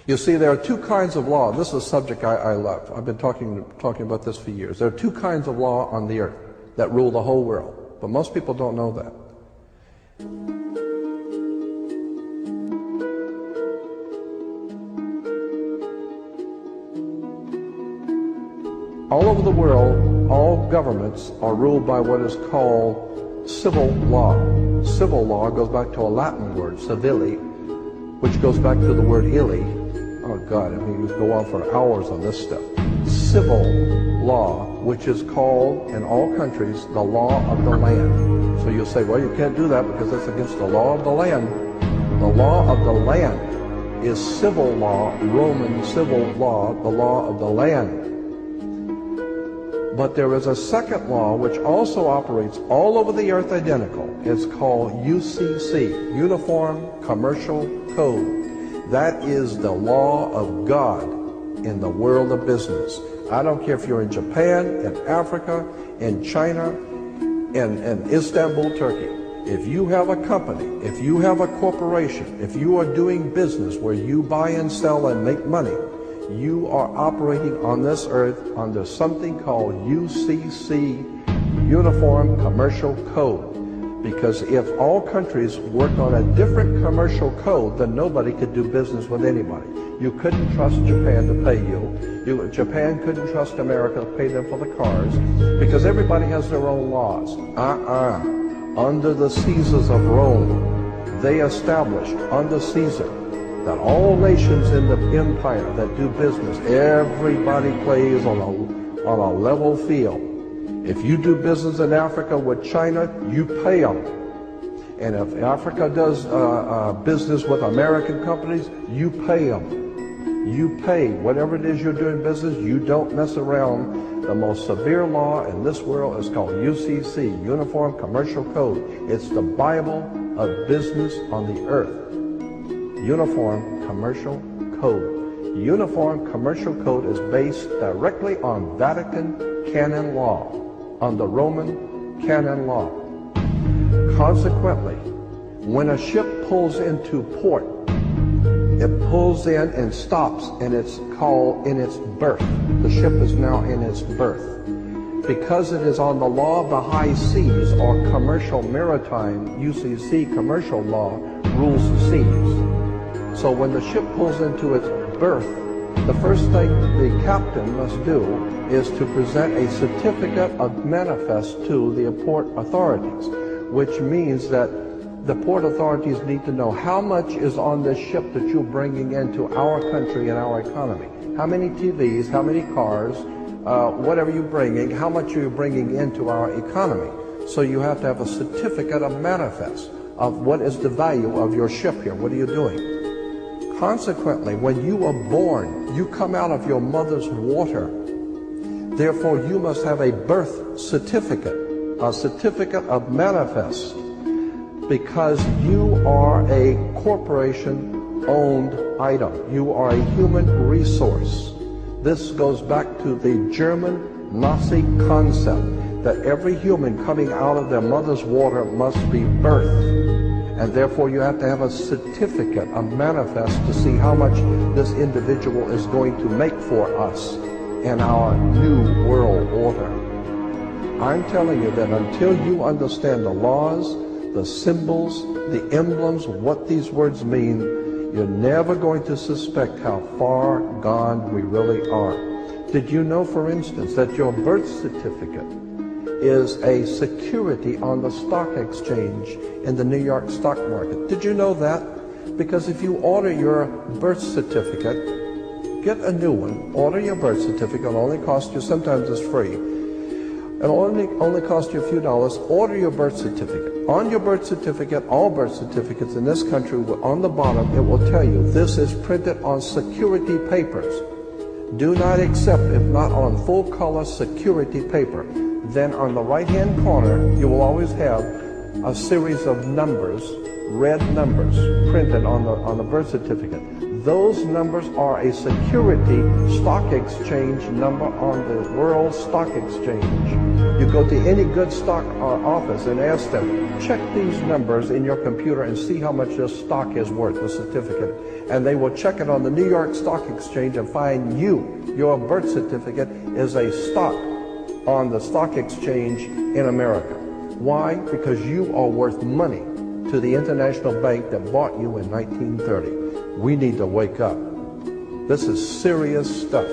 You see, there are two kinds of law. This is a subject I love. I've been talking about this for years. There are two kinds of law on the earth that rule the whole world, but most people don't know that. All over the world, all governments are ruled by what is called civil law. Civil law goes back to a Latin word, civili, which goes back to the word illy. Oh God, I mean, you could go on for hours on this stuff. Civil law, which is called in all countries the law of the land. So you'll say, well, you can't do that because that's against the law of the land. The law of the land is civil law, Roman civil law, the law of the land. But there is a second law which also operates all over the earth identical. It's called UCC, Uniform Commercial Code. That is the law of God in the world of business. I don't care if you're in Japan, in Africa, in China, in Istanbul, Turkey. If you have a company, if you have a corporation, if you are doing business where you buy and sell and make money, you are operating on this earth under something called UCC, Uniform Commercial Code. Because if all countries worked on a different commercial code, then nobody could do business with anybody. You couldn't trust Japan to pay you. Japan couldn't trust America to pay them for the cars, because everybody has their own laws. Under the Caesars of Rome, they established under Caesar that all nations in the empire that do business, everybody plays on a level field. If you do business in Africa with China, you pay them. And if Africa does business with American companies, you pay them. You pay whatever it is you're doing business. You don't mess around. The most severe law in this world is called UCC, Uniform Commercial Code. It's the Bible of business on the earth. Uniform Commercial Code. Uniform Commercial Code is based directly on Vatican canon law, on the Roman canon law. Consequently, when a ship pulls into port, it pulls in and stops, and it's called in its berth. The ship is now in its berth. Because it is on the law of the high seas, or commercial maritime, UCC commercial law, rules the seas. So when the ship pulls into its berth, the first thing the captain must do is to present a certificate of manifest to the port authorities, which means that the port authorities need to know how much is on this ship that you're bringing into our country and our economy. How many TVs, how many cars, whatever you're bringing, how much are you bringing into our economy. So you have to have a certificate of manifest of what is the value of your ship here. What are you doing? Consequently, when you are born, you come out of your mother's water. Therefore, you must have a birth certificate, a certificate of manifest, because you are a corporation-owned item. You are a human resource. This goes back to the German Nazi concept that every human coming out of their mother's water must be birthed. And therefore you have to have a certificate, a manifest, to see how much this individual is going to make for us in our new world order. I'm telling you that until you understand the laws, the symbols, the emblems, what these words mean, you're never going to suspect how far gone we really are. Did you know, for instance, that your birth certificate is a security on the stock exchange in the New York stock market? Did you know that? Because if you order your birth certificate, get a new one, order your birth certificate, it'll only cost you, sometimes it's free, it'll only cost you a few dollars. Order your birth certificate. On your birth certificate, all birth certificates in this country, on the bottom, it will tell you this is printed on security papers. Do not accept if not on full color security paper. Then on the right-hand corner, you will always have a series of numbers, red numbers, printed on the birth certificate. Those numbers are a security stock exchange number on the World Stock Exchange. You go to any good stock office and ask them, check these numbers in your computer and see how much your stock is worth, the certificate. And they will check it on the New York Stock Exchange and find your birth certificate is a stock on the stock exchange in America. Why? Because you are worth money to the international bank that bought you in 1930. We need to wake up. This is serious stuff.